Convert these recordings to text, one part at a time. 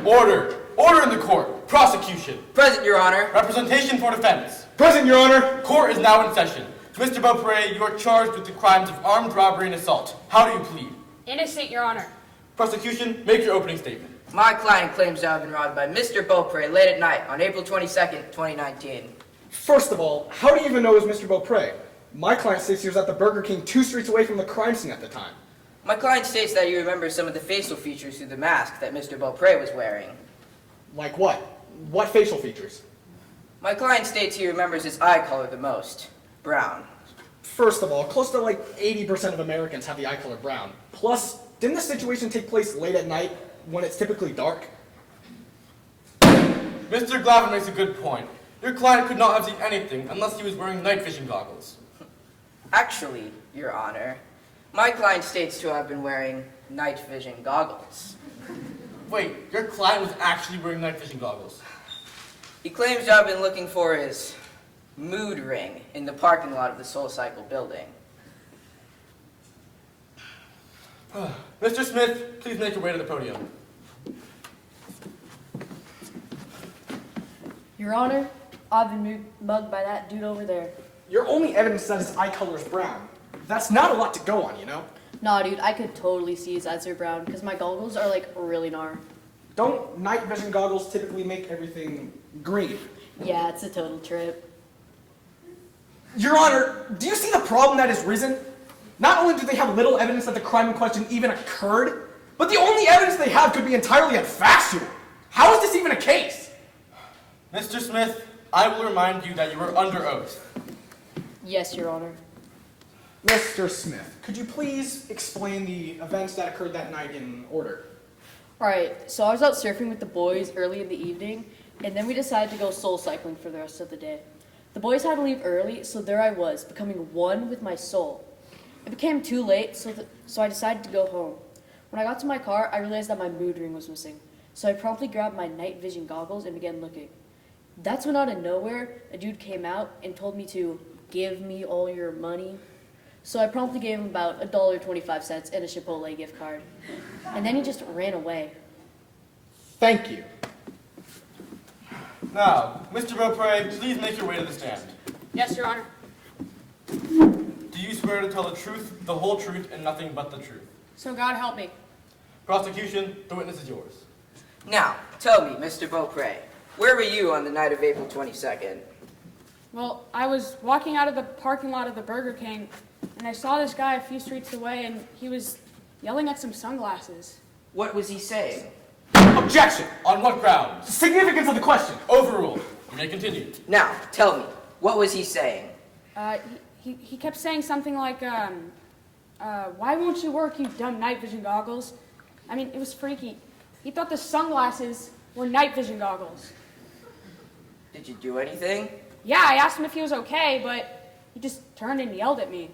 Order! Order in the court! Prosecution! Present, Your Honor. Representation for defense! Present, Your Honor. Court is now in session. Mr. Beaupre, you are charged with the crimes of armed robbery and assault. How do you plead? Innocent, Your Honor. Prosecution, make your opening statement. My client claims to have been robbed by Mr. Beaupre late at night on April 22nd, 2019. First of all, how do you even know it was Mr. Beaupre? My client states he was at the Burger King 2 streets away from the crime scene at the time. My client states that he remembers some of the facial features through the mask that Mr. Beaupre was wearing. Like what? What facial features? My client states he remembers his eye color the most, brown. First of all, close to like 80% of Americans have the eye color brown. Plus, didn't the situation take place late at night when it's typically dark? Mr. Glavin makes a good point. Your client could not have seen anything unless he was wearing night vision goggles. Actually, Your Honor, my client states to have been wearing night vision goggles. Wait, your client was actually wearing night vision goggles? He claims to have been looking for his mood ring in the parking lot of the Soul Cycle building. Mr. Smith, please make your way to the podium. Your Honor, I've been mugged by that dude over there. Your only evidence that his eye color is brown. That's not a lot to go on, you know? Nah, dude, I could totally see his eyes are brown because my goggles are like really gnar. Don't night vision goggles typically make everything green? Yeah, it's a total trip. Your Honor, do you see the problem that has risen? Not only do they have little evidence that the crime in question even occurred, but the only evidence they have could be entirely unfactual. How is this even a case? Mr. Smith, I will remind you that you are under oath. Yes, Your Honor. Mr. Smith, could you please explain the events that occurred that night in order? Alright, so I was out surfing with the boys early in the evening, and then we decided to go soul cycling for the rest of the day. The boys had to leave early, so there I was, becoming one with my soul. It became too late, so I decided to go home. When I got to my car, I realized that my mood ring was missing, so I promptly grabbed my night vision goggles and began looking. That's when out of nowhere, a dude came out and told me to give me all your money. So I promptly gave him about $1.25 and a Chipotle gift card. And then he just ran away. Thank you. Now, Mr. Beaupre, please make your way to the stand. Yes, Your Honor. Do you swear to tell the truth, the whole truth, and nothing but the truth? So God help me. Prosecution, the witness is yours. Now, tell me, Mr. Beaupre, where were you on the night of April 22nd? Well, I was walking out of the parking lot of the Burger King, and I saw this guy a few streets away, and he was yelling at some sunglasses. What was he saying? Objection! On what grounds? Significance of the question. Overruled. You may continue. Now, tell me, what was he saying? He kept saying something like, why won't you work, you dumb night vision goggles? I mean, it was freaky. He thought the sunglasses were night vision goggles. Did you do anything? Yeah, I asked him if he was okay, but he just turned and yelled at me.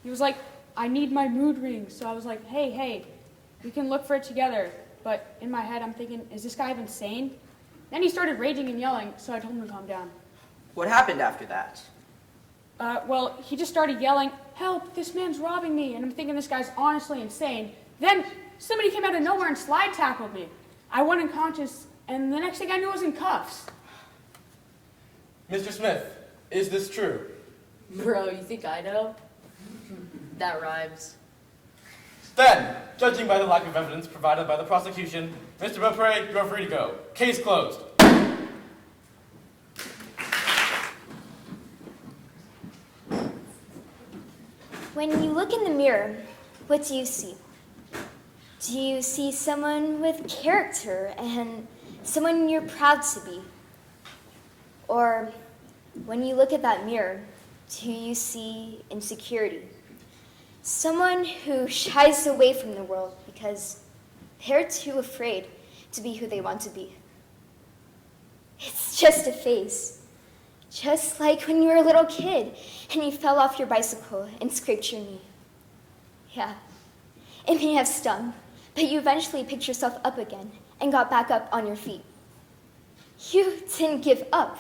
He was like, I need my mood ring. So I was like, hey, we can look for it together. But in my head, I'm thinking, is this guy insane? Then he started raging and yelling, so I told him to calm down. What happened after that? Well, he just started yelling, help, this man's robbing me. And I'm thinking this guy's honestly insane. Then somebody came out of nowhere and slide tackled me. I went unconscious, and the next thing I knew I was in cuffs. Mr. Smith, is this true? Bro, you think I know? That rhymes. Then, judging by the lack of evidence provided by the prosecution, Mr. Beaupre, you are free to go. Case closed. When you look in the mirror, what do you see? Do you see someone with character and someone you're proud to be? Or when you look at that mirror, do you see insecurity? Someone who shies away from the world because they're too afraid to be who they want to be. It's just a phase. Just like when you were a little kid and you fell off your bicycle and scraped your knee. Yeah, it may have stung, but you eventually picked yourself up again and got back up on your feet. You didn't give up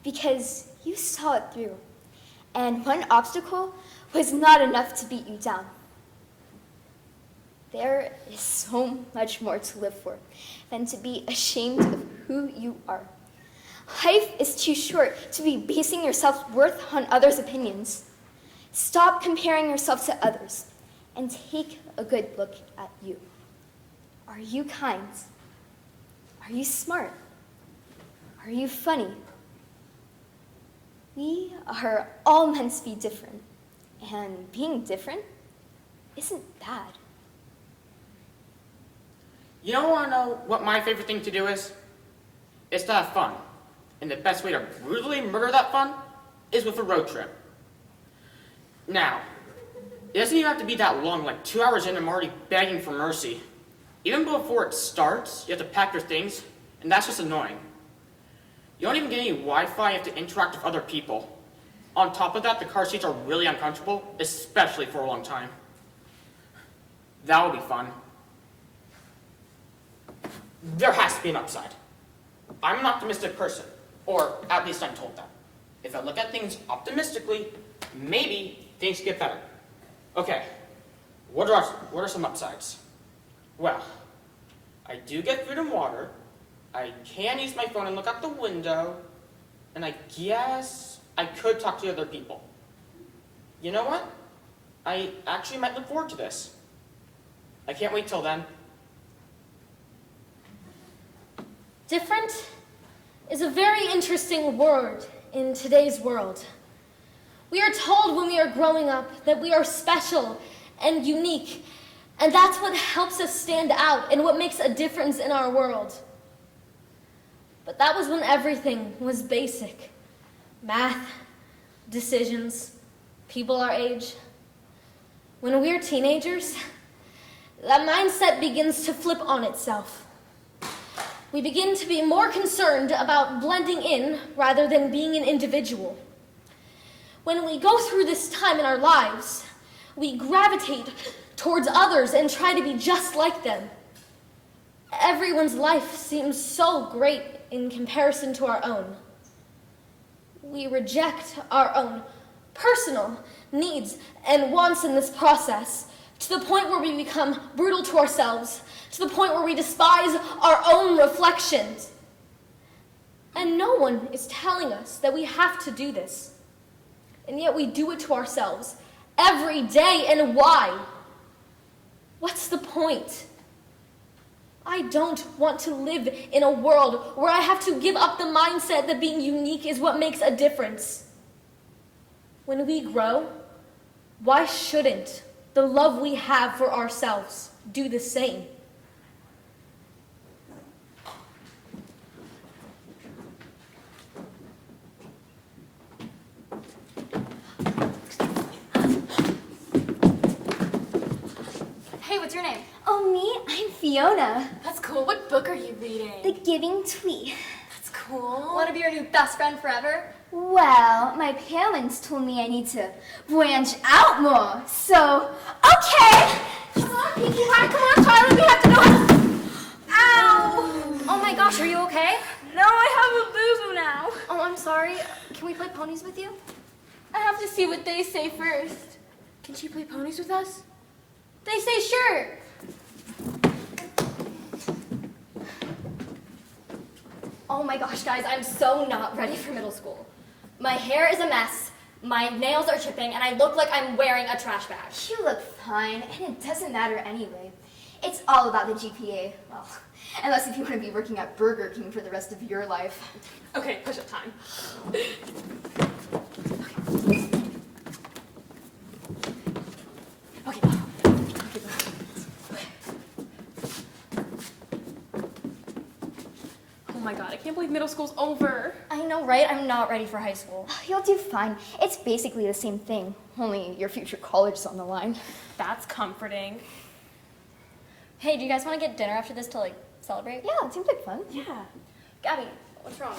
because you saw it through. And one obstacle was not enough to beat you down. There is so much more to live for than to be ashamed of who you are. Life is too short to be basing your self-worth on others' opinions. Stop comparing yourself to others and take a good look at you. Are you kind? Are you smart? Are you funny? We are all meant to be different, and being different isn't bad. You don't want to know what my favorite thing to do is? It's to have fun. And the best way to brutally murder that fun is with a road trip. Now, it doesn't even have to be that long, like 2 hours in I'm already begging for mercy. Even before it starts, you have to pack your things, and that's just annoying. You don't even get any Wi-Fi, you have to interact with other people. On top of that, the car seats are really uncomfortable, especially for a long time. That would be fun. There has to be an upside. I'm an optimistic person, or at least I'm told that. If I look at things optimistically, maybe things get better. Okay, what are some upsides? Well, I do get food and water, I can use my phone and look out the window, and I guess I could talk to other people. You know what? I actually might look forward to this. I can't wait till then. Different is a very interesting word in today's world. We are told when we are growing up that we are special and unique, and that's what helps us stand out and what makes a difference in our world. But that was when everything was basic. Math, decisions, people our age. When we're teenagers, that mindset begins to flip on itself. We begin to be more concerned about blending in rather than being an individual. When we go through this time in our lives, we gravitate towards others and try to be just like them. Everyone's life seems so great in comparison to our own. We reject our own personal needs and wants in this process, to the point where we become brutal to ourselves, to the point where we despise our own reflections. And no one is telling us that we have to do this. And yet we do it to ourselves every day. And why? What's the point? I don't want to live in a world where I have to give up the mindset that being unique is what makes a difference. When we grow, why shouldn't the love we have for ourselves do the same? Hey, what's your name? Oh, me? I'm Fiona. That's cool. What book are you reading? The Giving Tree. That's cool. Want to be your new best friend forever? Well, my parents told me I need to branch out more, so, okay! Come on, Pinkie Pie. Come on, Charlie. We have to go. Ow! Oh my gosh, are you okay? No, I have a boo-boo now. Oh, I'm sorry. Can we play ponies with you? I have to see what they say first. Can she play ponies with us? They say sure. Oh my gosh, guys, I'm so not ready for middle school. My hair is a mess, my nails are chipping, and I look like I'm wearing a trash bag. You look fine, and it doesn't matter anyway. It's all about the GPA. Well, unless if you want to be working at Burger King for the rest of your life. Okay, push-up time. Oh my god, I can't believe middle school's over. I know, right? I'm not ready for high school. You'll do fine. It's basically the same thing, only your future college is on the line. That's comforting. Hey, do you guys want to get dinner after this to, like, celebrate? Yeah, it seems like fun. Yeah. Gabby, what's wrong?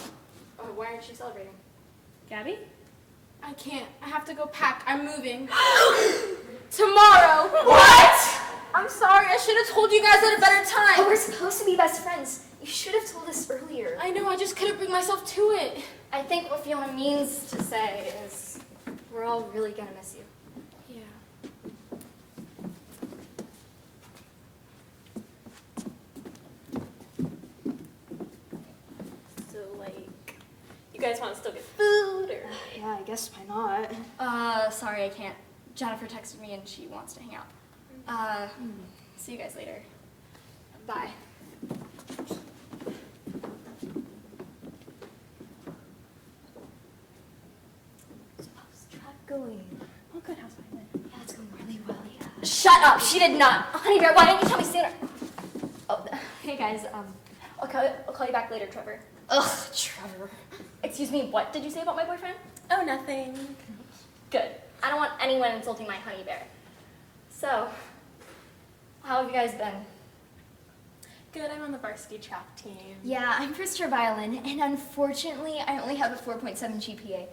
Why aren't you celebrating? Gabby? I can't. I have to go pack. I'm moving. Tomorrow! What? I'm sorry, I should have told you guys at a better Oh, time. we're supposed to be best friends. You should have told us earlier. I know, I just couldn't bring myself to it. I think what Fiona means to say is we're all really gonna miss you. Yeah. guys want to still get food or? Yeah, I guess why not? Sorry, I can't. Jennifer texted me and she wants to hang out. See you guys later. Bye. How's the track going? Oh, good. How's mine? Yeah, it's going really well, yeah. Shut up! She did not. Honey Bear, why didn't you tell me sooner? Oh, hey guys. I'll call you back later, Trevor. Ugh, Trevor. Excuse me. What did you say about my boyfriend? Oh, nothing. Good. I don't want anyone insulting my honey bear. So, how have you guys been? Good, I'm on the varsity track team. Yeah, I'm first year violin, and unfortunately, I only have a 4.7 GPA.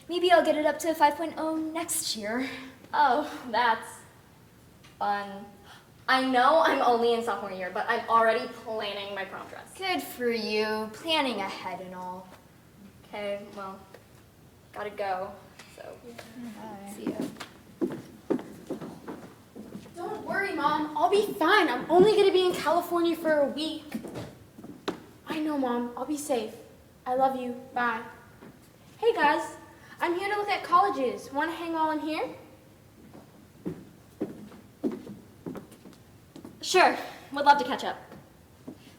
Maybe I'll get it up to a 5.0 next year. Oh, that's fun. I know I'm only in sophomore year, but I'm already planning my prom dress. Good for you, planning ahead and all. Okay, well, gotta go. So, see ya. Don't worry, Mom. I'll be fine. I'm only going to be in California for a week. I know, Mom. I'll be safe. I love you. Bye. Hey, guys. I'm here to look at colleges. Want to hang all in here? Sure, would love to catch up.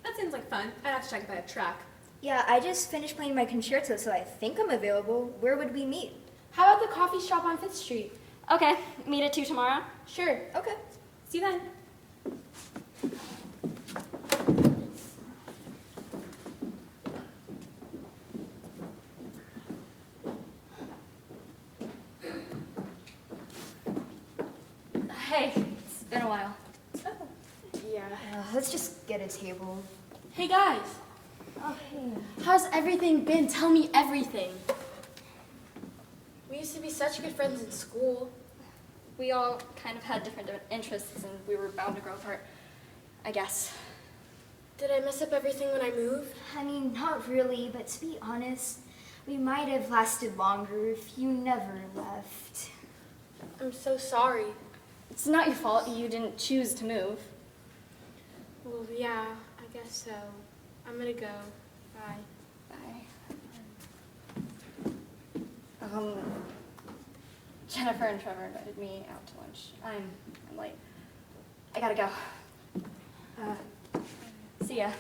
That seems like fun. I'd have to check by a track. Yeah, I just finished playing my concerto, so I think I'm available. Where would we meet? How about the coffee shop on 5th Street? Okay, meet at 2 tomorrow. Sure. Okay. See you then. Hey, it's been a while. Oh, yeah. Let's just get a table. Hey, guys. Oh, hey. How's everything been? Tell me everything. We used to be such good friends in school. We all kind of had different interests and we were bound to grow apart, I guess. Did I mess up everything when I moved? I mean, not really, but to be honest, we might have lasted longer if you never left. I'm so sorry. It's not your fault you didn't choose to move. Well, yeah, I guess so. I'm gonna go. Bye. Bye. Jennifer and Trevor invited me out to lunch. I'm late. I gotta go. See ya.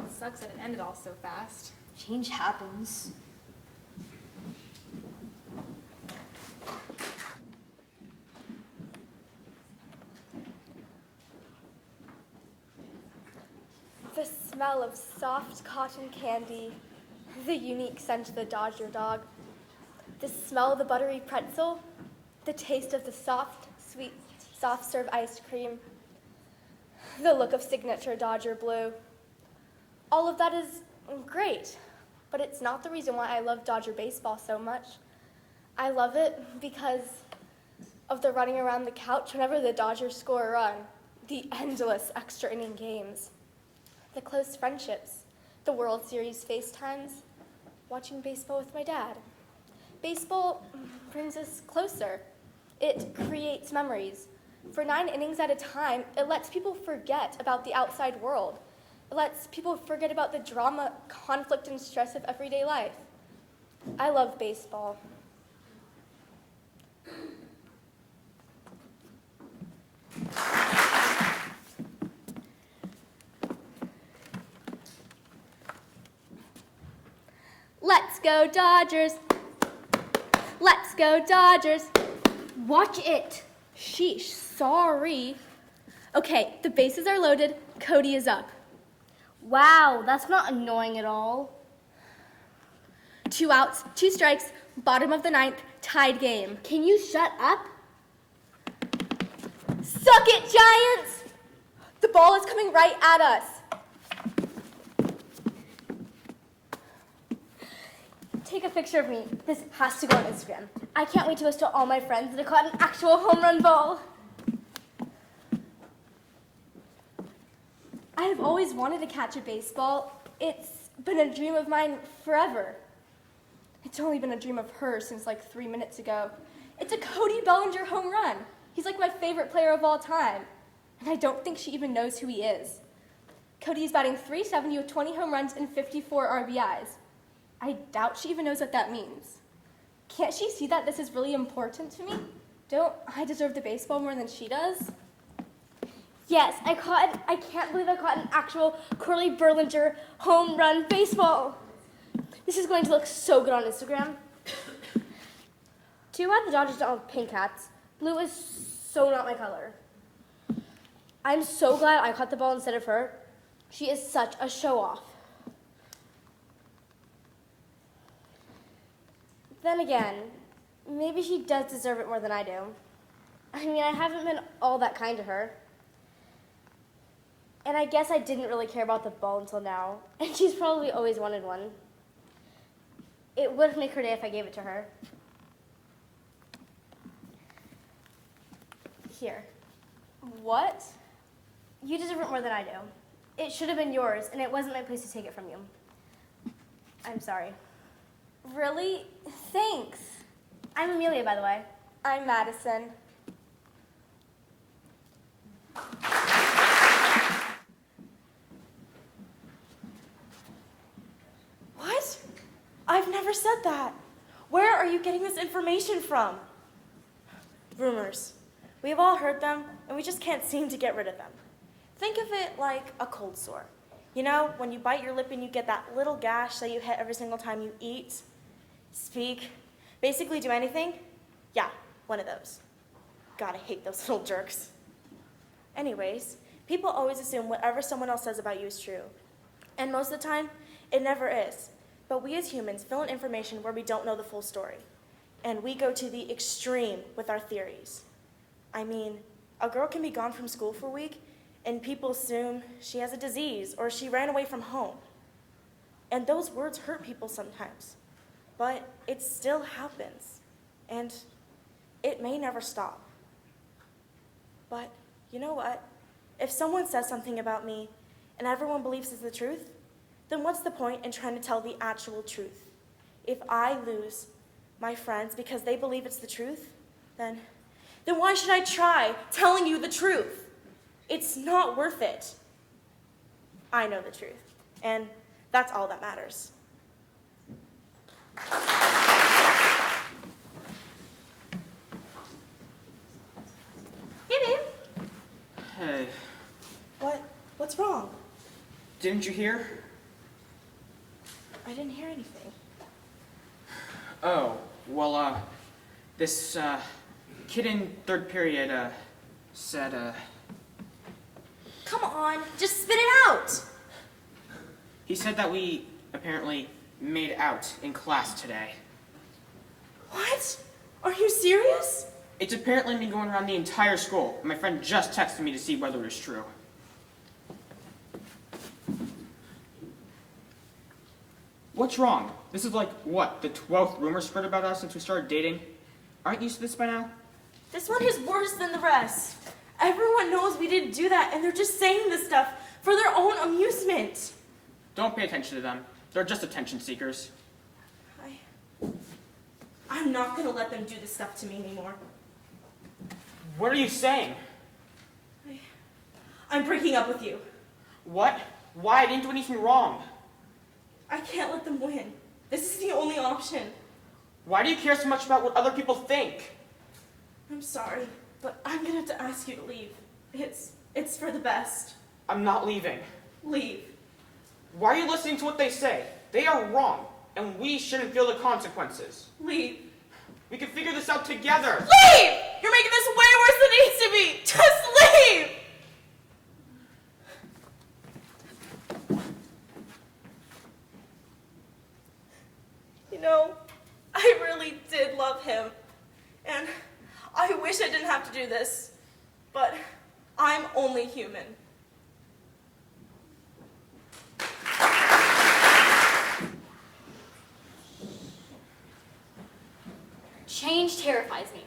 Sucks that it ended all so fast. Change happens. The smell of soft cotton candy, the unique scent of the Dodger dog, the smell of the buttery pretzel, the taste of the soft, sweet, soft serve ice cream, the look of signature Dodger blue. All of that is great, but it's not the reason why I love Dodger baseball so much. I love it because of the running around the couch whenever the Dodgers score a run, the endless extra inning games, the close friendships, the World Series FaceTimes, watching baseball with my dad. Baseball brings us closer. It creates memories. For 9 innings at a time, it lets people forget about the outside world. It lets people forget about the drama, conflict, and stress of everyday life. I love baseball. Let's go Dodgers. Let's go Dodgers. Watch it. Sheesh, sorry. Okay, the bases are loaded. Cody is up. Wow, that's not annoying at all. 2 outs, 2 strikes, bottom of the 9th, tied game. Can you shut up? Suck it, Giants! The ball is coming right at us. Take a picture of me. This has to go on Instagram. I can't wait to post to all my friends that I caught an actual home run ball. I have always wanted to catch a baseball. It's been a dream of mine forever. It's only been a dream of hers since like 3 minutes ago. It's a Cody Bellinger home run. He's like my favorite player of all time. And I don't think she even knows who he is. Cody is batting .370 with 20 home runs and 54 RBIs. I doubt she even knows what that means. Can't she see that this is really important to me? Don't I deserve the baseball more than she does? Yes, I can't believe I caught an actual Curly Berlinger home run baseball. This is going to look so good on Instagram. Too bad the Dodgers don't have pink hats. Blue is so not my color. I'm so glad I caught the ball instead of her. She is such a show-off. Then again, maybe she does deserve it more than I do. I mean, I haven't been all that kind to her. And I guess I didn't really care about the ball until now, and she's probably always wanted one. It would make her day if I gave it to her. Here. What? You deserve it more than I do. It should have been yours, and it wasn't my place to take it from you. I'm sorry. Really? Thanks. I'm Amelia, by the way. I'm Madison. What? I've never said that. Where are you getting this information from? Rumors. We've all heard them, and we just can't seem to get rid of them. Think of it like a cold sore. You know, when you bite your lip and you get that little gash that you hit every single time you eat, speak, basically do anything? Yeah, one of those. God, I hate those little jerks. Anyways, people always assume whatever someone else says about you is true. And most of the time, it never is. But we as humans fill in information where we don't know the full story. And we go to the extreme with our theories. I mean, a girl can be gone from school for a week, and people assume she has a disease or she ran away from home. And those words hurt people sometimes. But it still happens. And it may never stop. But you know what? If someone says something about me and everyone believes it's the truth, then what's the point in trying to tell the actual truth? If I lose my friends because they believe it's the truth, then why should I try telling you the truth? It's not worth it. I know the truth, and that's all that matters. Hey, babe. Hey, What's wrong? didn't you hear? I didn't hear anything. Oh, well, this, kid in third period, said, Come on, just spit it out. he said that we apparently made out in class today. What? Are you serious? It's apparently been going around the entire school. My friend just texted me to see whether it was true. What's wrong? This is like, what, the 12th rumor spread about us since we started dating? Aren't you used to this by now? This one is worse than the rest. Everyone knows we didn't do that, and they're just saying this stuff for their own amusement. Don't pay attention to them. They're just attention seekers. I'm not gonna let them do this stuff to me anymore. What are you saying? I'm breaking up with you. What? Why? I didn't do anything wrong. I can't let them win. This is the only option. Why do you care so much about what other people think? I'm sorry, but I'm gonna have to ask you to leave. It's for the best. I'm not leaving. Leave. Why are you listening to what they say? They are wrong, and we shouldn't feel the consequences. Leave. We can figure this out together. Leave! You're making this way worse than it needs to be! Just leave! You know, I really did love him. And I wish I didn't have to do this. But I'm only human. Change terrifies me.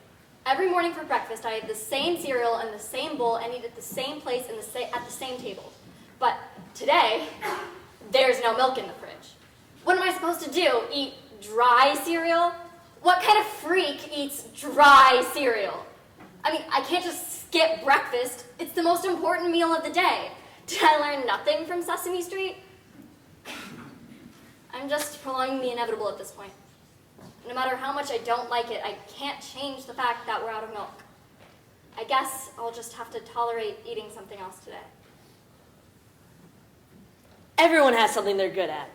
Every morning for breakfast, I eat the same cereal in the same bowl and eat at the same place at the same table. But today, there's no milk in the fridge. What am I supposed to do? Eat dry cereal? What kind of freak eats dry cereal? I mean, I can't just skip breakfast. It's the most important meal of the day. Did I learn nothing from Sesame Street? I'm just prolonging the inevitable at this point. No matter how much I don't like it, I can't change the fact that we're out of milk. I guess I'll just have to tolerate eating something else today. Everyone has something they're good at.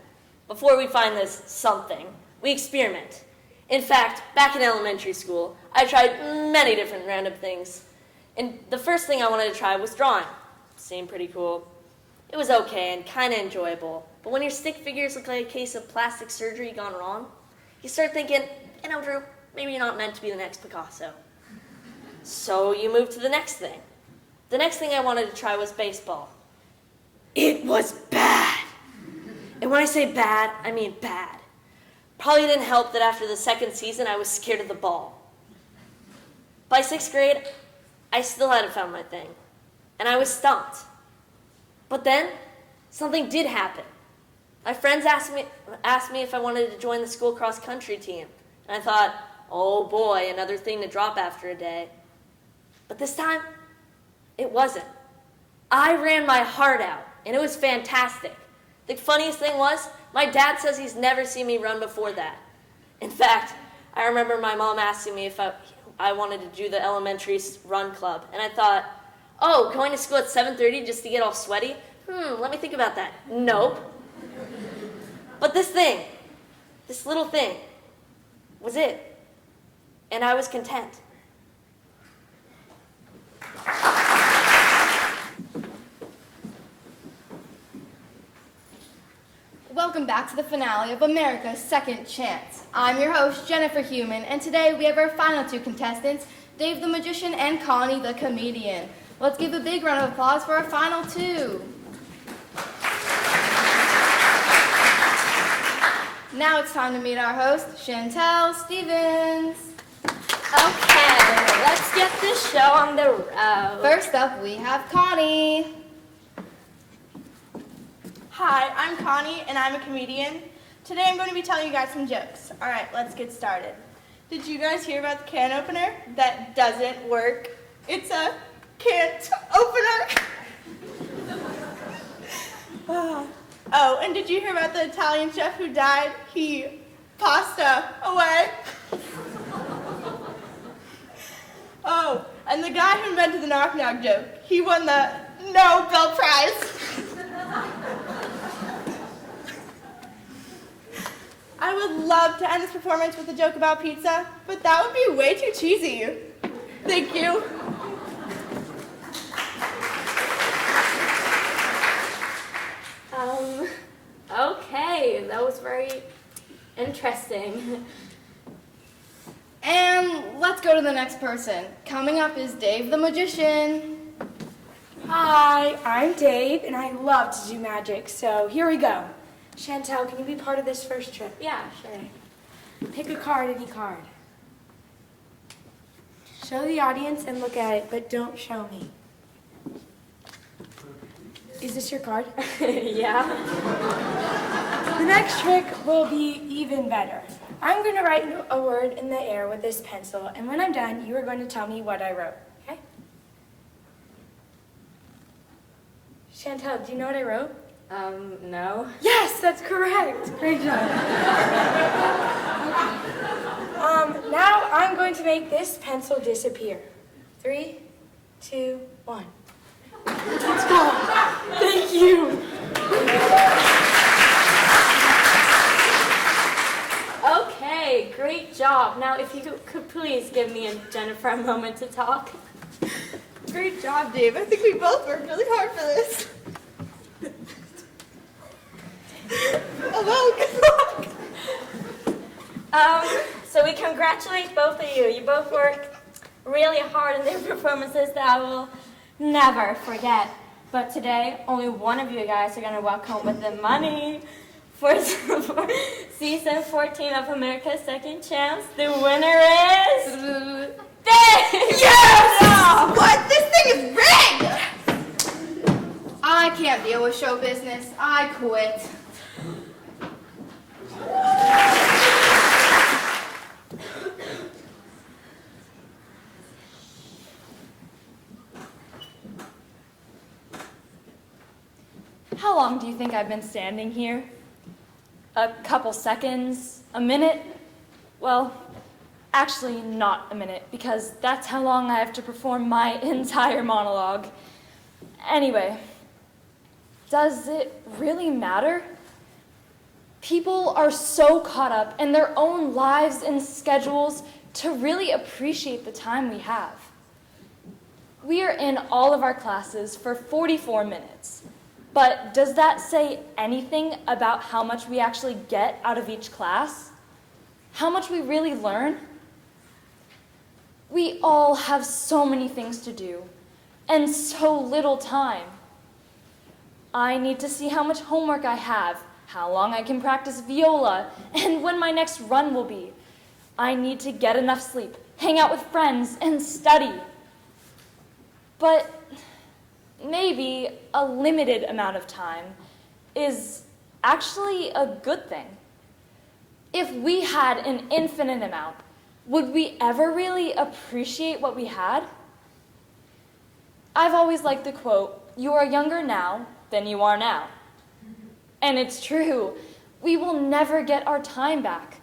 Before we find this something, we experiment. In fact, back in elementary school, I tried many different random things. And the first thing I wanted to try was drawing. Seemed pretty cool. It was okay and kind of enjoyable. But when your stick figures look like a case of plastic surgery gone wrong, you start thinking, Drew, maybe you're not meant to be the next Picasso. So you move to the next thing. The next thing I wanted to try was baseball. It was bad. And when I say bad, I mean bad. Probably didn't help that after the second season, I was scared of the ball. By 6th grade, I still hadn't found my thing. And I was stumped. But then, something did happen. My friends asked me if I wanted to join the school cross-country team. And I thought, oh boy, another thing to drop after a day. But this time, it wasn't. I ran my heart out, and it was fantastic. The funniest thing was, my dad says he's never seen me run before that. In fact, I remember my mom asking me if I wanted to do the elementary run club. And I thought, oh, going to school at 7:30 just to get all sweaty? Let me think about that. Nope. But this little thing, was it. And I was content. Welcome back to the finale of America's Second Chance. I'm your host, Jennifer Human, and today we have our final two contestants, Dave the Magician and Connie the Comedian. Let's give a big round of applause for our final two. Now it's time to meet our host, Chantel Stevens. Okay, let's get this show on the road. First up, we have Connie. Hi, I'm Connie, and I'm a comedian. Today I'm going to be telling you guys some jokes. All right, let's get started. Did you guys hear about the can opener that doesn't work? It's a can't opener. Oh, and did you hear about the Italian chef who died? He pasta away. Oh, and the guy who invented the knock-knock joke, he won the Nobel Prize. I would love to end this performance with a joke about pizza, but that would be way too cheesy. Thank you. Okay, that was very interesting. And let's go to the next person. Coming up is Dave the Magician. Hi, I'm Dave, and I love to do magic, so here we go. Chantel, can you be part of this first trip? Yeah, sure. Pick a card, any card. Show the audience and look at it, but don't show me. Is this your card? Yeah. The next trick will be even better. I'm going to write a word in the air with this pencil, and when I'm done, you are going to tell me what I wrote, okay? Chantel, do you know what I wrote? No. Yes, that's correct. Great job. Now I'm going to make this pencil disappear. 3, 2, 1. It's gone. Thank you. Okay, great job. Now, if you could please give me and Jennifer a moment to talk. Great job, Dave. I think we both worked really hard for this. Hello, good luck. So we congratulate both of you. You both worked really hard in their performances that I will never forget. But today, only one of you guys are going to walk home with the money for season 14 of America's Second Chance. The winner is Dave! Yes! What? This thing is rigged! I can't deal with show business. I quit. How long do you think I've been standing here? a couple seconds, a minute. Well, actually not a minute, because that's how long I have to perform my entire monologue. Anyway, does it really matter? People are so caught up in their own lives and schedules to really appreciate the time we have. We are in all of our classes for 44 minutes. But does that say anything about how much we actually get out of each class? How much we really learn? We all have so many things to do and so little time. I need to see how much homework I have, how long I can practice viola, and when my next run will be. I need to get enough sleep, hang out with friends, and study. But maybe a limited amount of time is actually a good thing. If we had an infinite amount, would we ever really appreciate what we had? I've always liked the quote, "You are younger now than you are now." And it's true. We will never get our time back.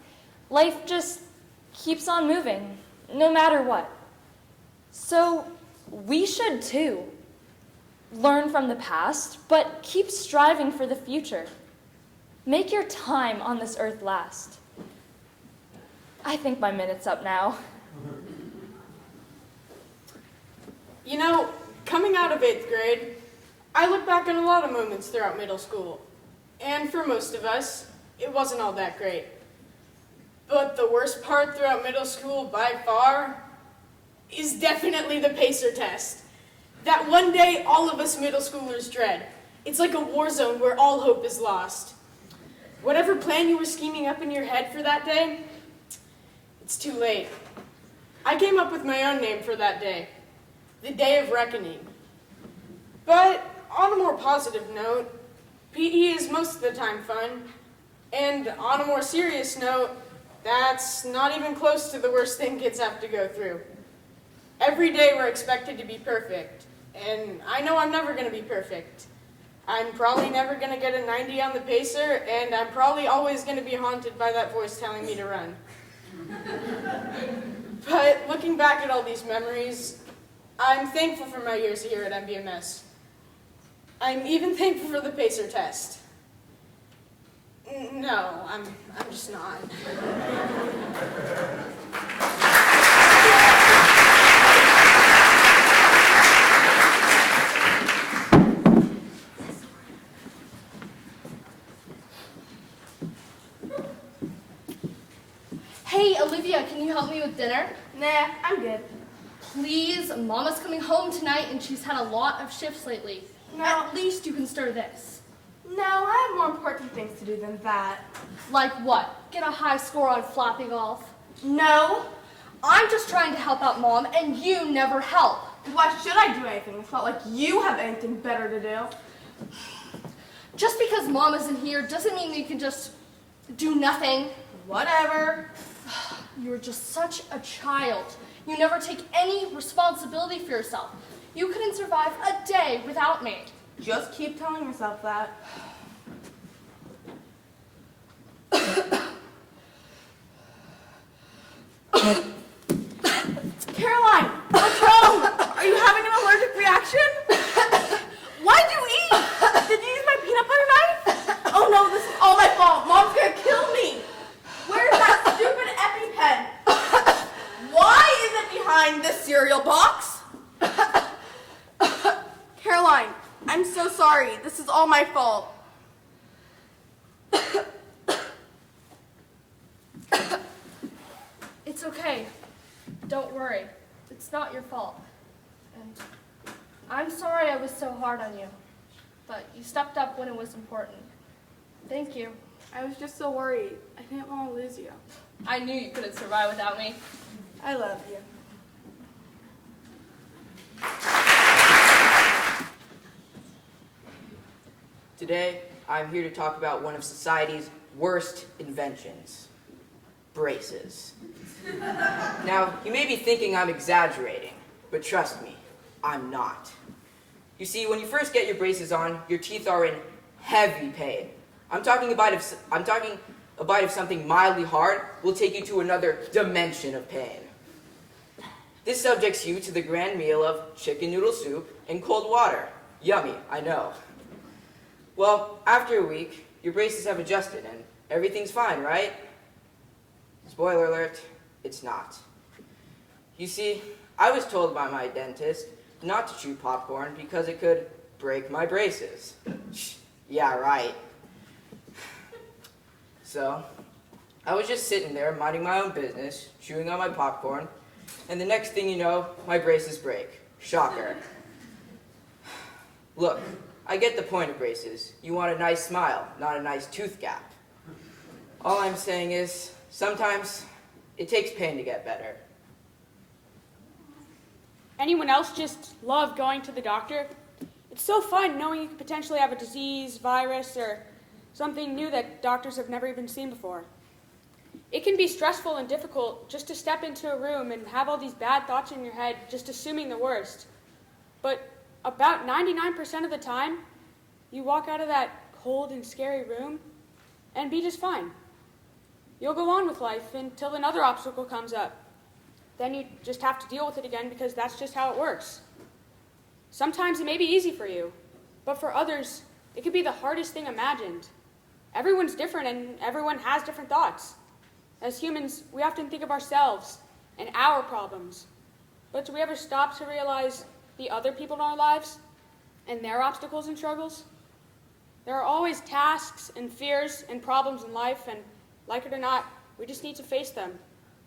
Life just keeps on moving, no matter what. So we should too. Learn from the past, but keep striving for the future. Make your time on this earth last. I think my minute's up now. You know, coming out of 8th grade, I look back on a lot of moments throughout middle school. And for most of us, it wasn't all that great. But the worst part throughout middle school, by far, is definitely the PACER test. That one day all of us middle schoolers dread. It's like a war zone where all hope is lost. Whatever plan you were scheming up in your head for that day, it's too late. I came up with my own name for that day, the Day of Reckoning. But on a more positive note, PE is most of the time fun, and on a more serious note, that's not even close to the worst thing kids have to go through. Every day we're expected to be perfect, and I know I'm never going to be perfect. I'm probably never going to get a 90 on the PACER, and I'm probably always going to be haunted by that voice telling me to run. But looking back at all these memories, I'm thankful for my years here at MBMS. I'm even thankful for the PACER test. No, I'm just not. Hey, Olivia, can you help me with dinner? Nah, I'm good. Please, Mama's coming home tonight and she's had a lot of shifts lately. No. At least you can stir this. No, I have more important things to do than that. Like what? Get a high score on flappy golf? No. I'm just trying to help out Mom, and you never help. Why should I do anything? It's not like you have anything better to do. Just because Mom isn't here doesn't mean you can just do nothing. Whatever. You're just such a child. You never take any responsibility for yourself. You couldn't survive a day without me. Just keep telling yourself that. Caroline, what's wrong? Are you having an allergic reaction? Why'd you eat? Did you use my peanut butter knife? Oh no, this is all my fault. Mom's gonna kill me. Where's that stupid EpiPen? Why is it behind this cereal box? Caroline, I'm so sorry. This is all my fault. It's okay. Don't worry. It's not your fault. And I'm sorry I was so hard on you. But you stepped up when it was important. Thank you. I was just so worried. I didn't want to lose you. I knew you couldn't survive without me. I love you. Today, I'm here to talk about one of society's worst inventions, braces. Now, you may be thinking I'm exaggerating, but trust me, I'm not. You see, when you first get your braces on, your teeth are in heavy pain. I'm talking a bite of something mildly hard will take you to another dimension of pain. This subjects you to the grand meal of chicken noodle soup and cold water. Yummy, I know. Well, after a week, your braces have adjusted and everything's fine, right? Spoiler alert, it's not. You see, I was told by my dentist not to chew popcorn because it could break my braces. Yeah, right. So, I was just sitting there minding my own business, chewing on my popcorn, and the next thing you know, my braces break. Shocker. Look, I get the point of braces. You want a nice smile, not a nice tooth gap. All I'm saying is, sometimes it takes pain to get better. Anyone else just love going to the doctor? It's so fun knowing you could potentially have a disease, virus, or something new that doctors have never even seen before. It can be stressful and difficult just to step into a room and have all these bad thoughts in your head, just assuming the worst. But about 99% of the time, you walk out of that cold and scary room and be just fine. You'll go on with life until another obstacle comes up. Then you just have to deal with it again because that's just how it works. Sometimes it may be easy for you, but for others, it could be the hardest thing imagined. Everyone's different and everyone has different thoughts. As humans, we often think of ourselves and our problems. But do we ever stop to realize the other people in our lives and their obstacles and struggles? There are always tasks and fears and problems in life, and like it or not, we just need to face them,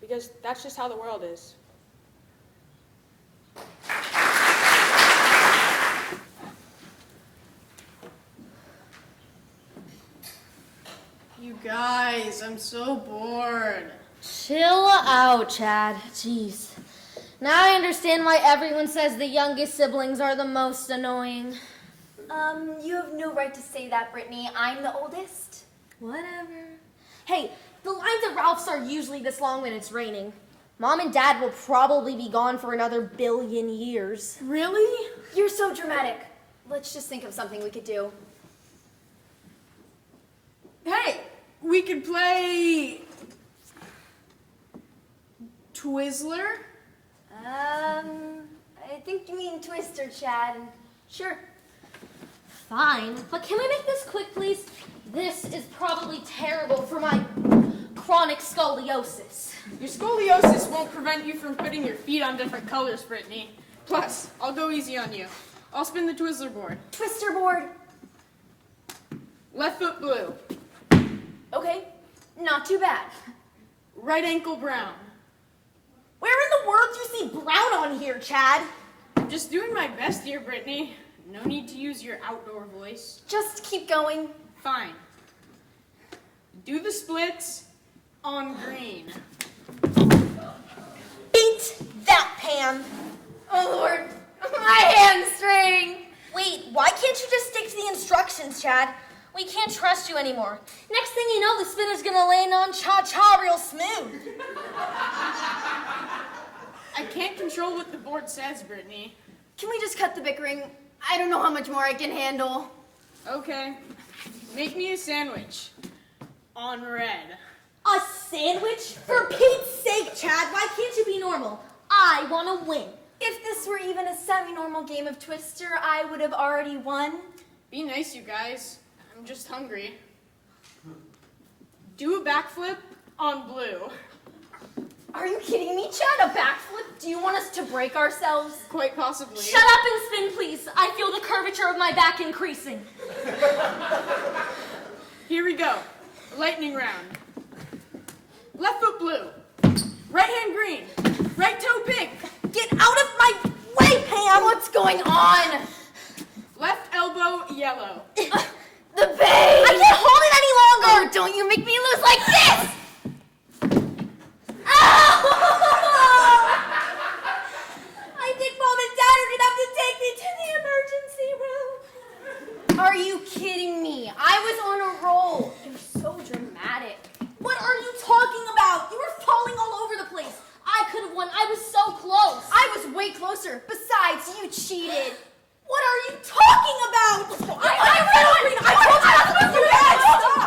because that's just how the world is. You guys, I'm so bored. Chill out, Chad. Jeez. Now I understand why everyone says the youngest siblings are the most annoying. You have no right to say that, Brittany. I'm the oldest. Whatever. Hey, the lines at Ralph's are usually this long when it's raining. Mom and Dad will probably be gone for another billion years. Really? You're so dramatic. Let's just think of something we could do. Hey, we could play Twizzler? I think you mean Twister, Chad. Sure. Fine, but can we make this quick, please? This is probably terrible for my chronic scoliosis. Your scoliosis won't prevent you from putting your feet on different colors, Brittany. Plus, I'll go easy on you. I'll spin the Twizzler board. Twister board. Left foot blue. Okay, not too bad. Right ankle brown. Where in the world do you see brown on here, Chad? I'm just doing my best here, Brittany. No need to use your outdoor voice. Just keep going. Fine. Do the splits on green. Beat that, Pam. Oh, Lord. My hamstring. Wait, why can't you just stick to the instructions, Chad? We can't trust you anymore. Next thing you know, the spinner's gonna land on cha-cha real smooth. I can't control what the board says, Brittany. Can we just cut the bickering? I don't know how much more I can handle. Okay. Make me a sandwich. On red. A sandwich? For Pete's sake, Chad, why can't you be normal? I want to win. If this were even a semi-normal game of Twister, I would have already won. Be nice, you guys. I'm just hungry. Do a backflip on blue. Are you kidding me, Chad? A backflip? Do you want us to break ourselves? Quite possibly. Shut up and spin, please. I feel the curvature of my back increasing. Here we go. Lightning round. Left foot blue. Right hand green. Right toe pink. Get out of my way, Pam! What's going on? Left elbow yellow. The base! I can't hold it any longer! Oh, don't you make me lose like this! I think Mom and Dad are gonna have to take me to the emergency room. Are you kidding me? I was on a roll. You're so dramatic. What are you talking about? You were falling all over the place. I could have won. I was so close. I was way closer. Besides, you cheated. What are you talking about? I told you not to do that! Stop!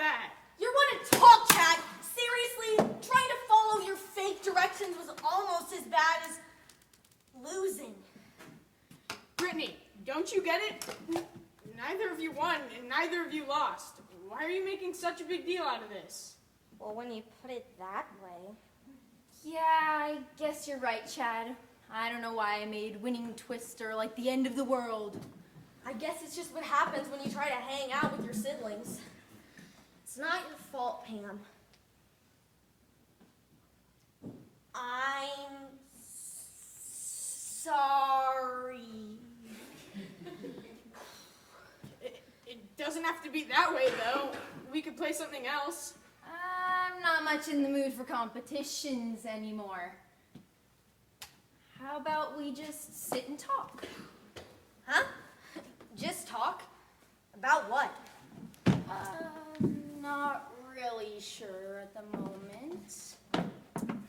that. You want to talk, Chad? Seriously? Trying to follow your fake directions was almost as bad as losing. Brittany, don't you get it? Neither of you won and neither of you lost. Why are you making such a big deal out of this? Well, when you put it that way. Yeah, I guess you're right, Chad. I don't know why I made winning Twister like the end of the world. I guess it's just what happens when you try to hang out with your siblings. It's not your fault, Pam. I'm sorry. It doesn't have to be that way, though. We could play something else. I'm not much in the mood for competitions anymore. How about we just sit and talk? Huh? Just talk? About what? Not really sure at the moment.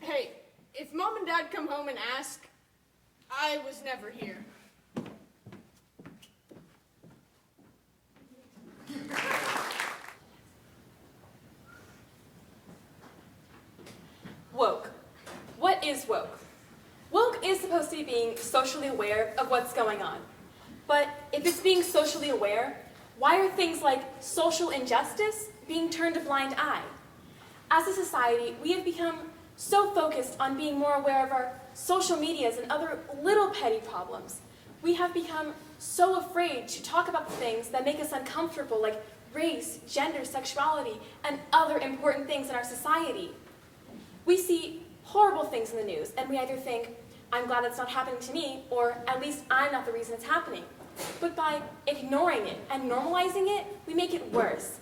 Hey, if Mom and Dad come home and ask, I was never here. Woke. What is woke? Woke is supposed to be being socially aware of what's going on. But if it's being socially aware, why are things like social injustice being turned a blind eye? As a society, we have become so focused on being more aware of our social medias and other little petty problems. We have become so afraid to talk about the things that make us uncomfortable, like race, gender, sexuality, and other important things in our society. We see horrible things in the news, and we either think, I'm glad it's not happening to me, or at least I'm not the reason it's happening. But by ignoring it and normalizing it, we make it worse.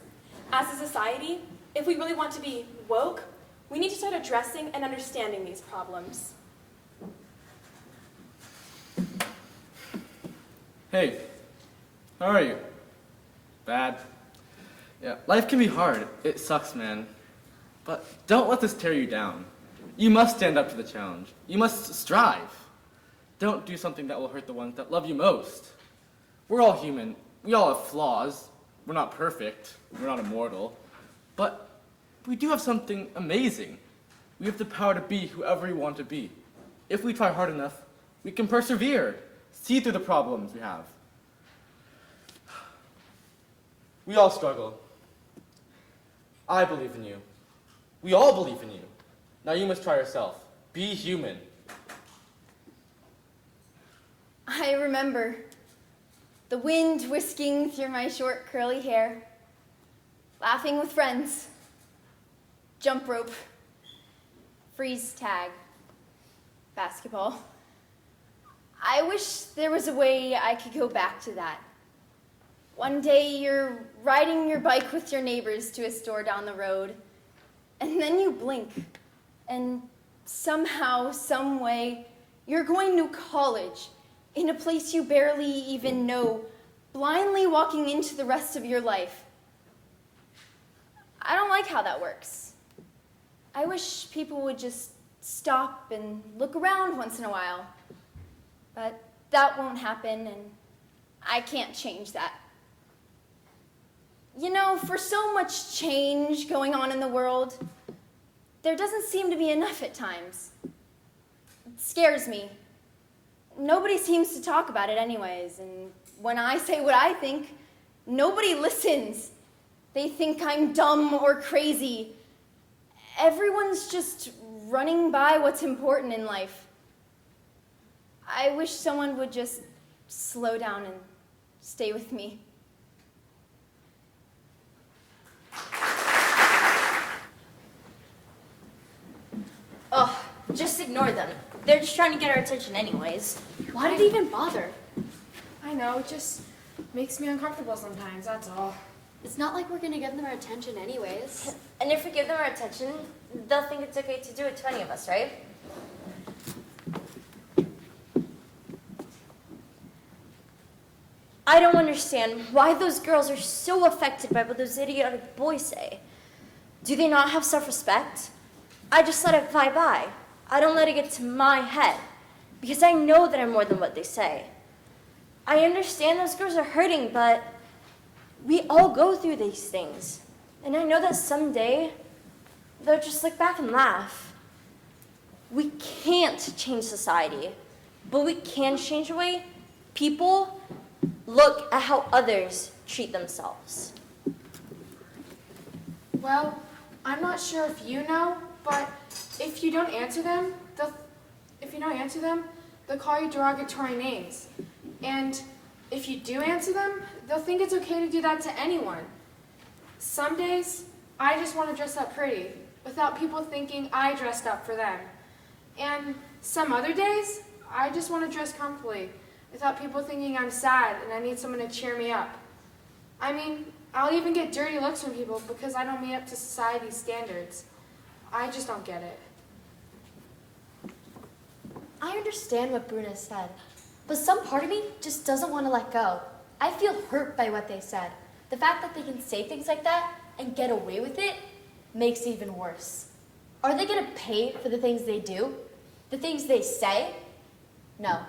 As a society, if we really want to be woke, we need to start addressing and understanding these problems. Hey, how are you? Bad? Yeah, life can be hard. It sucks, man. But don't let this tear you down. You must stand up to the challenge. You must strive. Don't do something that will hurt the ones that love you most. We're all human. We all have flaws. We're not perfect. We're not immortal. But we do have something amazing. We have the power to be whoever we want to be. If we try hard enough, we can persevere, see through the problems we have. We all struggle. I believe in you. We all believe in you. Now you must try yourself. Be human. I remember the wind whisking through my short curly hair, laughing with friends, jump rope, freeze tag, basketball. I wish there was a way I could go back to that. One day you're riding your bike with your neighbors to a store down the road, and then you blink, and somehow, some way, you're going to college in a place you barely even know, blindly walking into the rest of your life. I don't like how that works. I wish people would just stop and look around once in a while. But that won't happen, and I can't change that. You know, for so much change going on in the world, there doesn't seem to be enough at times. It scares me. Nobody seems to talk about it anyways, and when I say what I think, nobody listens. They think I'm dumb or crazy. Everyone's just running by what's important in life. I wish someone would just slow down and stay with me. Oh, just ignore them. They're just trying to get our attention anyways. Why did he even bother? I know, it just makes me uncomfortable sometimes, that's all. It's not like we're gonna give them our attention anyways. And if we give them our attention, they'll think it's okay to do it to any of us, right? I don't understand why those girls are so affected by what those idiotic boys say. Do they not have self-respect? I just let it fly by. I don't let it get to my head, because I know that I'm more than what they say. I understand those girls are hurting, but we all go through these things. And I know that someday they'll just look back and laugh. We can't change society, but we can change the way people look at how others treat themselves. Well, I'm not sure if you know, but if you don't answer them, they'll call you derogatory names. And if you do answer them, they'll think it's okay to do that to anyone. Some days, I just want to dress up pretty, without people thinking I dressed up for them. And some other days, I just want to dress comfortably, without people thinking I'm sad and I need someone to cheer me up. I mean, I'll even get dirty looks from people because I don't meet up to society's standards. I just don't get it. I understand what Bruna said, but some part of me just doesn't want to let go. I feel hurt by what they said. The fact that they can say things like that and get away with it makes it even worse. Are they going to pay for the things they do? The things they say? No,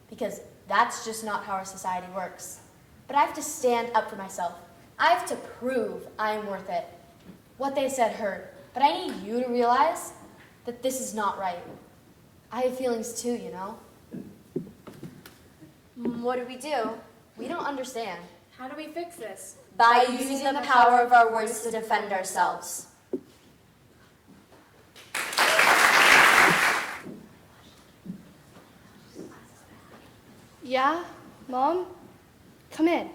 because that's just not how our society works. But I have to stand up for myself. I have to prove I am worth it. What they said hurt, but I need you to realize that this is not right. I have feelings too, you know? What do? We don't understand. How do we fix this? By using the power of our words to defend ourselves. Yeah, Mom? Come in.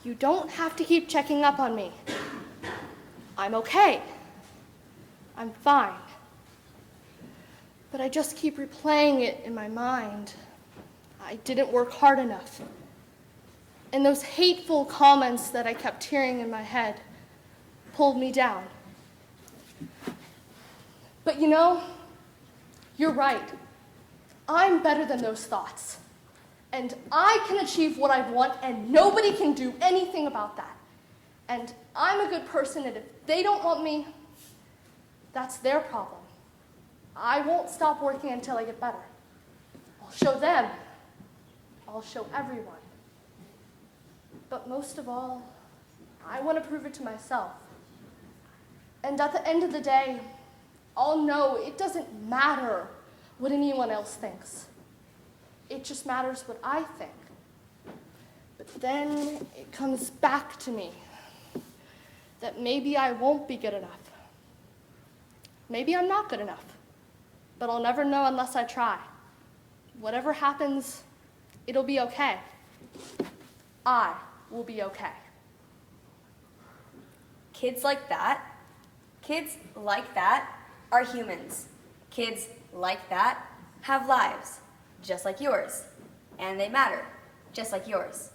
You don't have to keep checking up on me. I'm okay. I'm fine. But I just keep replaying it in my mind. I didn't work hard enough. And those hateful comments that I kept hearing in my head pulled me down. But you know, you're right. I'm better than those thoughts. And I can achieve what I want, and nobody can do anything about that. And I'm a good person, and if they don't want me, that's their problem. I won't stop working until I get better. I'll show them. I'll show everyone. But most of all, I want to prove it to myself. And at the end of the day, I'll know it doesn't matter what anyone else thinks. It just matters what I think. But then it comes back to me that maybe I won't be good enough. Maybe I'm not good enough. But I'll never know unless I try. Whatever happens, it'll be okay. I will be okay. Kids like that are humans. Kids like that have lives, just like yours. And they matter, just like yours.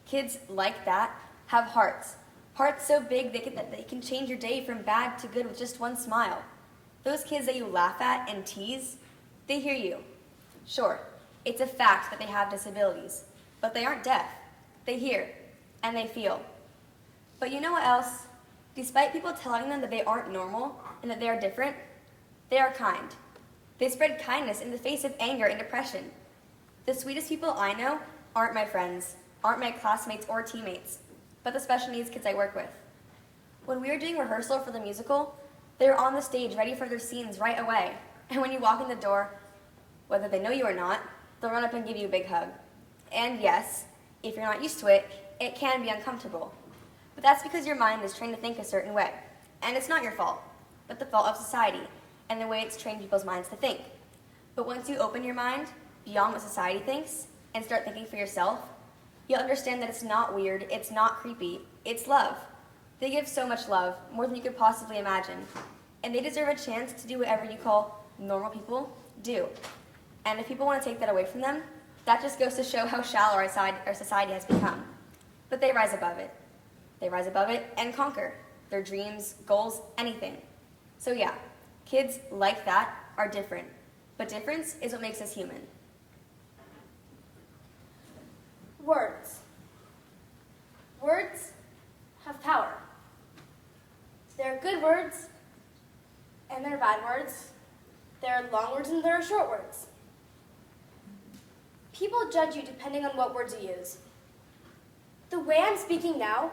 Kids like that have hearts. Hearts so big that they can change your day from bad to good with just one smile. Those kids that you laugh at and tease, they hear you. Sure, it's a fact that they have disabilities, but they aren't deaf. They hear, and they feel. But you know what else? Despite people telling them that they aren't normal and that they are different, they are kind. They spread kindness in the face of anger and depression. The sweetest people I know aren't my friends, aren't my classmates or teammates, but the special needs kids I work with. When we were doing rehearsal for the musical, they were on the stage ready for their scenes right away. And when you walk in the door, whether they know you or not, they'll run up and give you a big hug. And yes, if you're not used to it, it can be uncomfortable. But that's because your mind is trained to think a certain way. And it's not your fault, but the fault of society and the way it's trained people's minds to think. But once you open your mind beyond what society thinks and start thinking for yourself, you'll understand that it's not weird, it's not creepy, it's love. They give so much love, more than you could possibly imagine. And they deserve a chance to do whatever you call normal people do. And if people want to take that away from them, that just goes to show how shallow our society has become. But they rise above it. They rise above it and conquer their dreams, goals, anything. So yeah, kids like that are different. But difference is what makes us human. Words. Words have power. There are good words, and there are bad words. There are long words and there are short words. People judge you depending on what words you use. The way I'm speaking now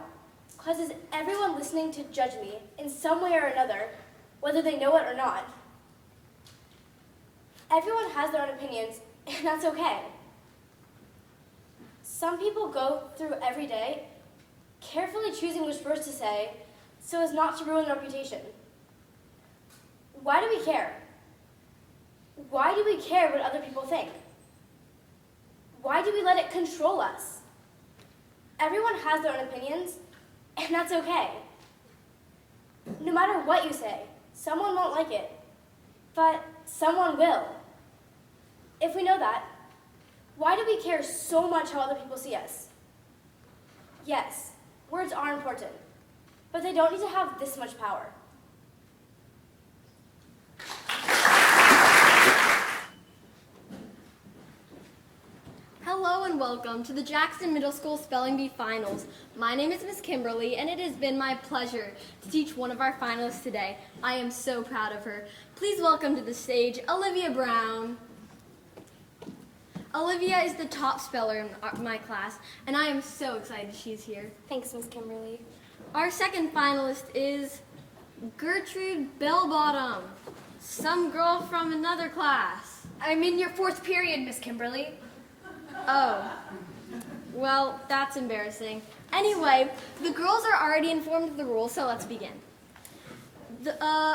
causes everyone listening to judge me in some way or another, whether they know it or not. Everyone has their own opinions, and that's okay. Some people go through every day carefully choosing which words to say so as not to ruin their reputation. Why do we care? Why do we care what other people think? Why do we let it control us? Everyone has their own opinions, and that's okay. No matter what you say, someone won't like it, but someone will. If we know that, why do we care so much how other people see us? Yes, words are important, but they don't need to have this much power. Hello and welcome to the Jackson Middle School Spelling Bee Finals. My name is Miss Kimberly, and it has been my pleasure to teach one of our finalists today. I am so proud of her. Please welcome to the stage Olivia Brown. Olivia is the top speller in my class, and I am so excited she's here. Thanks, Miss Kimberly. Our second finalist is Gertrude Bellbottom, some girl from another class. I'm in your fourth period, Miss Kimberly. Oh, well, that's embarrassing. Anyway, the girls are already informed of the rules, so let's begin.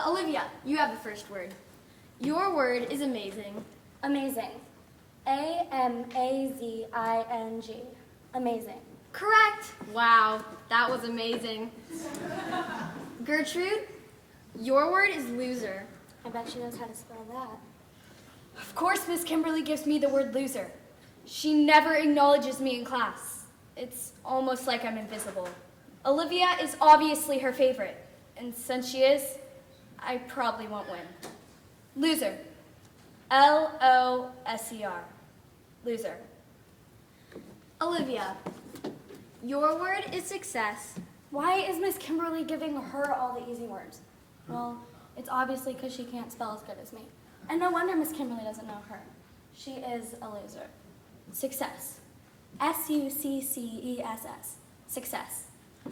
Olivia, you have the first word. Your word is amazing. Amazing. Amazing. Amazing. Correct. Wow, that was amazing. Gertrude, your word is loser. I bet she knows how to spell that. Of course, Miss Kimberly gives me the word loser. She never acknowledges me in class. It's almost like I'm invisible. Olivia is obviously her favorite, and since she is, I probably won't win. Loser. Loser. Loser. Olivia, your word is success. Why is Miss Kimberly giving her all the easy words? Well, it's obviously because she can't spell as good as me. And no wonder Miss Kimberly doesn't know her. She is a loser. Success. Success. Success.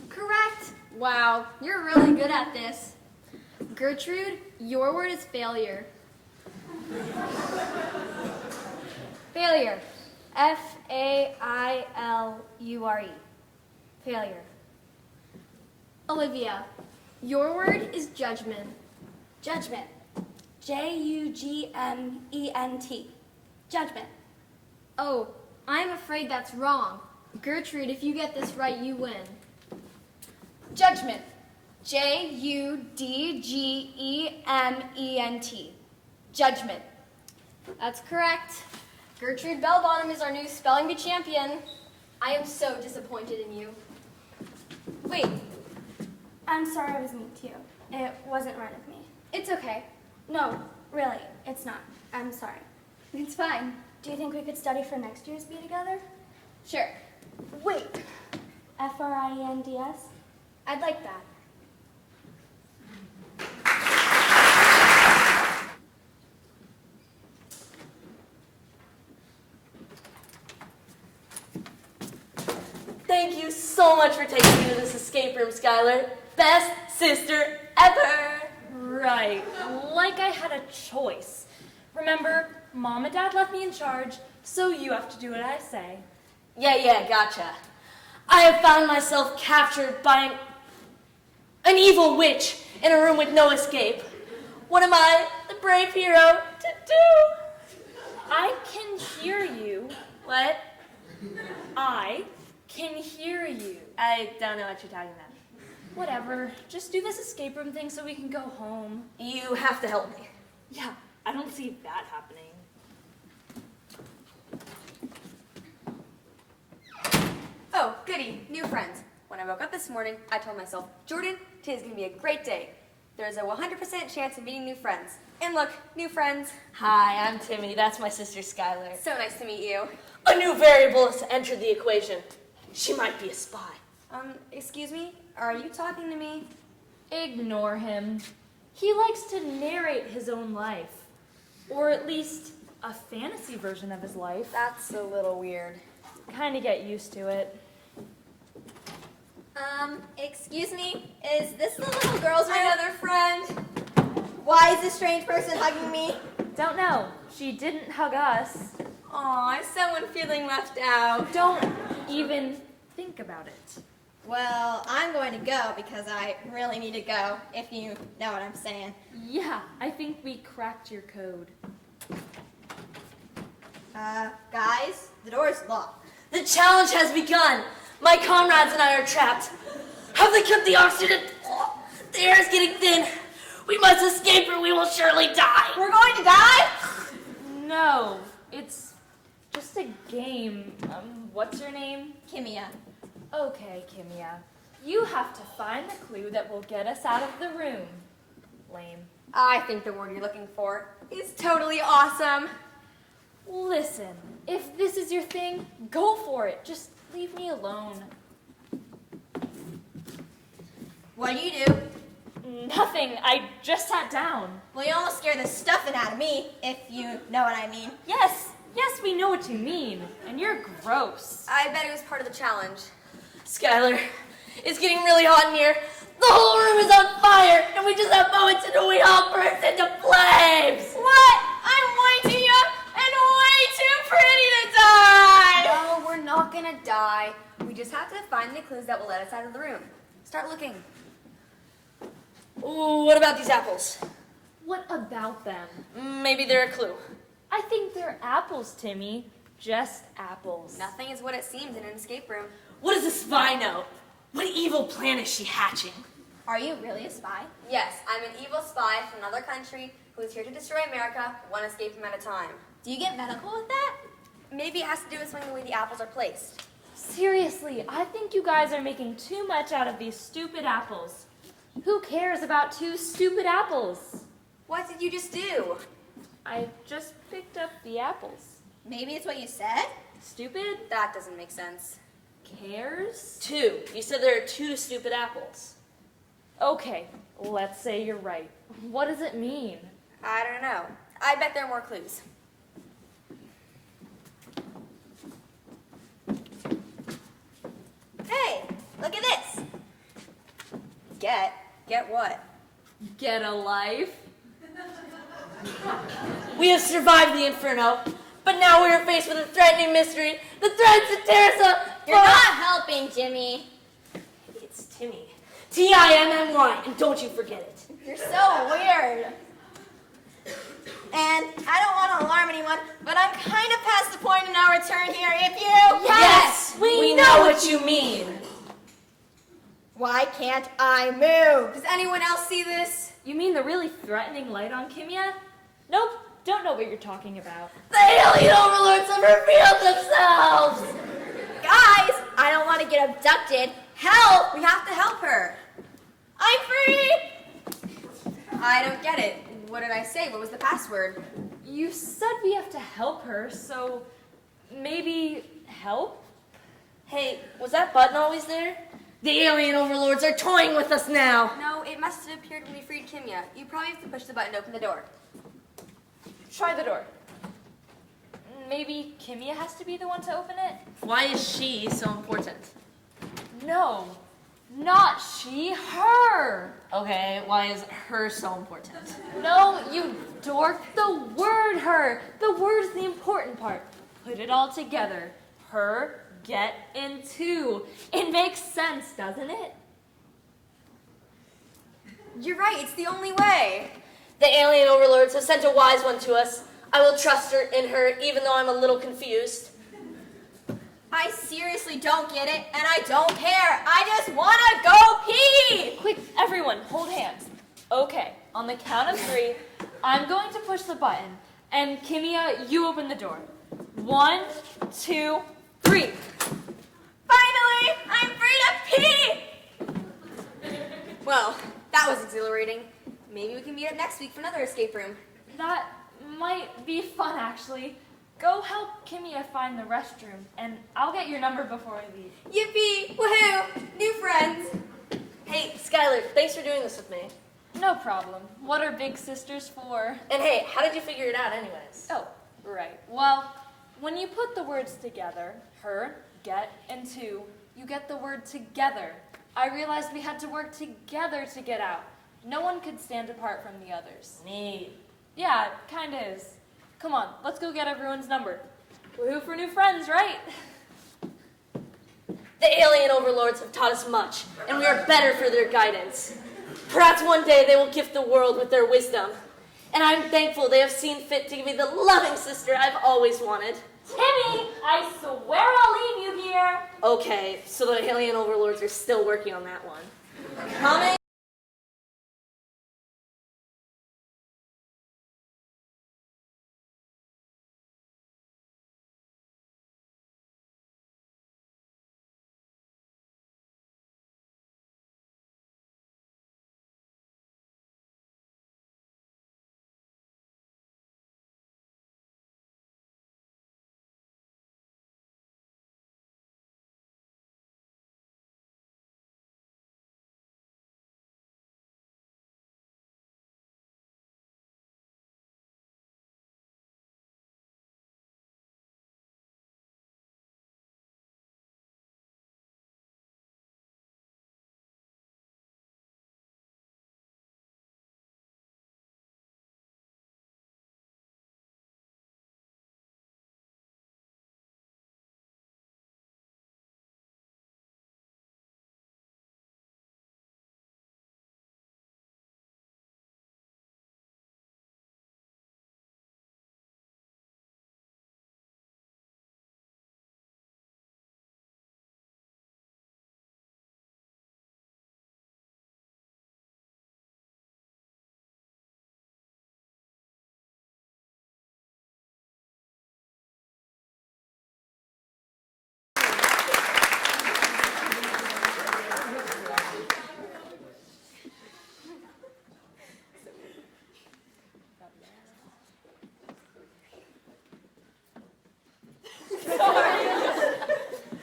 Correct. Wow, you're really good at this. Gertrude, your word is failure. Failure. Failure. Failure. Olivia, your word is judgment. Judgment. Jugment. Judgment. Oh, I'm afraid that's wrong. Gertrude, if you get this right, you win. Judgment. Judgment. Judgment. That's correct. Gertrude Bellbottom is our new spelling bee champion. I am so disappointed in you. Wait. I'm sorry I was mean to you. It wasn't right of me. It's okay. No, really, it's not. I'm sorry. It's fine. Do you think we could study for next year's bee together? Sure. Wait. Friends? I'd like that. Thank you so much for taking me to this escape room, Skylar. Best sister ever! Right, like I had a choice. Remember, Mom and Dad left me in charge, so you have to do what I say. Yeah, gotcha. I have found myself captured by an evil witch in a room with no escape. What am I, the brave hero, to do? I can hear you. What? I can hear you. I don't know what you're talking about. Whatever, just do this escape room thing so we can go home. You have to help me. Yeah, I don't see that happening. Oh, goody, new friends. When I woke up this morning, I told myself, Jordan, today's gonna be a great day. There's a 100% chance of meeting new friends. And look, new friends. Hi, I'm Timmy. That's my sister, Skylar. So nice to meet you. A new variable has entered the equation. She might be a spy. Excuse me? Are you talking to me? Ignore him. He likes to narrate his own life. Or at least a fantasy version of his life. That's a little weird. Kinda get used to it. Excuse me, is this the little girl's room? Another friend. Why is this strange person hugging me? Don't know. She didn't hug us. Aw, is someone feeling left out? Don't even think about it. Well, I'm going to go because I really need to go, if you know what I'm saying. Yeah, I think we cracked your code. Guys, the door's locked. The challenge has begun. My comrades and I are trapped. Have they cut the oxygen? The air is getting thin. We must escape or we will surely die. We're going to die? No, it's just a game. What's your name? Kimia. Okay, Kimia. You have to find the clue that will get us out of the room. Lame. I think the word you're looking for is totally awesome. Listen, if this is your thing, go for it. Just leave me alone. What do you do? Nothing. I just sat down. Well, you almost scared the stuffing out of me, if you know what I mean. Yes, we know what you mean. And you're gross. I bet it was part of the challenge. Skylar, it's getting really hot in here. The whole room is on fire, and we just have moments until we all burst into flames. What? I'm way too young and way too pretty to die! No, we're not gonna die. We just have to find the clues that will let us out of the room. Start looking. Ooh, what about these apples? What about them? Maybe they're a clue. I think they're apples, Timmy. Just apples. Nothing is what it seems in an escape room. What does the spy know? What evil plan is she hatching? Are you really a spy? Yes, I'm an evil spy from another country who is here to destroy America, one escape room at a time. Do you get medical with that? Maybe it has to do with the way the apples are placed. Seriously, I think you guys are making too much out of these stupid apples. Who cares about 2 stupid apples? What did you just do? I just picked up the apples. Maybe it's what you said? Stupid? That doesn't make sense. Cares? 2. You said there are 2 stupid apples. Okay, let's say you're right. What does it mean? I don't know. I bet there are more clues. Hey, look at this. Get what? Get a life? We have survived the inferno, but now we are faced with a threatening mystery. The threats to tear us up. You're not helping, Jimmy. It's Timmy. Timmy, and don't you forget it. You're so weird. And I don't want to alarm anyone, but I'm kind of past the point in our return here. If you... Yes, we know what you mean. Why can't I move? Does anyone else see this? You mean the really threatening light on Kimia? Nope, don't know what you're talking about. The alien overlords have revealed themselves! Guys, I don't want to get abducted. Help! We have to help her. I'm free! I don't get it. What did I say? What was the password? You said we have to help her, so maybe help? Hey, was that button always there? The alien overlords are toying with us now. No, it must have appeared when we freed Kimia. You probably have to push the button to open the door. Try the door. Maybe Kimia has to be the one to open it? Why is she so important? No, not she, her. Okay, why is her so important? No, you dork, the word her. The word's the important part. Put it all together. Her, get into. It makes sense, doesn't it? You're right, it's the only way. The alien overlords have sent a wise one to us. I will trust her in her, even though I'm a little confused. I seriously don't get it, and I don't care. I just want to go pee! Quick, everyone, hold hands. Okay, on the count of 3, I'm going to push the button. And Kimia, you open the door. 1, 2, 3. Finally, I'm free to pee! Well, that was exhilarating. Maybe we can meet up next week for another escape room. That might be fun, actually. Go help Kimia find the restroom, and I'll get your number before I leave. Yippee! Woohoo! New friends! Hey, Skylar, thanks for doing this with me. No problem. What are big sisters for? And hey, how did you figure it out anyways? Oh, right. Well, when you put the words together, her, get, and to, you get the word together. I realized we had to work together to get out. No one could stand apart from the others. Neat. Yeah, it kinda is. Come on, let's go get everyone's number. Woohoo for new friends, right? The alien overlords have taught us much, and we are better for their guidance. Perhaps one day they will gift the world with their wisdom. And I'm thankful they have seen fit to give me the loving sister I've always wanted. Timmy, I swear I'll leave you here. Okay, so the alien overlords are still working on that one. Coming.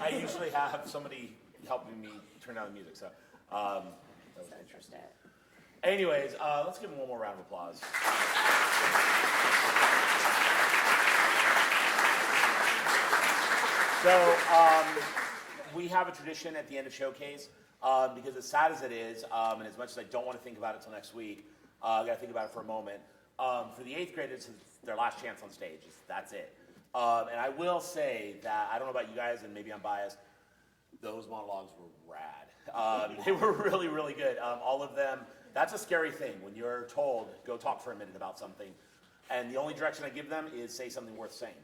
I usually have somebody helping me turn down the music, so that was interesting. Anyways, let's give them one more round of applause. So we have a tradition at the end of Showcase, because as sad as it is, and as much as I don't want to think about it till next week, I got to think about it for a moment. For the 8th graders, it's their last chance on stage. That's it. And I will say that, I don't know about you guys, and maybe I'm biased, those monologues were rad. They were really, really good. All of them, that's a scary thing when you're told, go talk for a minute about something. And the only direction I give them is say something worth saying.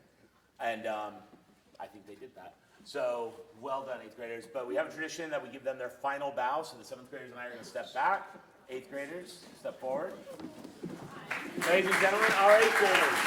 And I think they did that. So, well done, 8th graders. But we have a tradition that we give them their final bow, so the 7th graders and I are going to step back. 8th graders, step forward. Ladies and gentlemen, our 8th graders.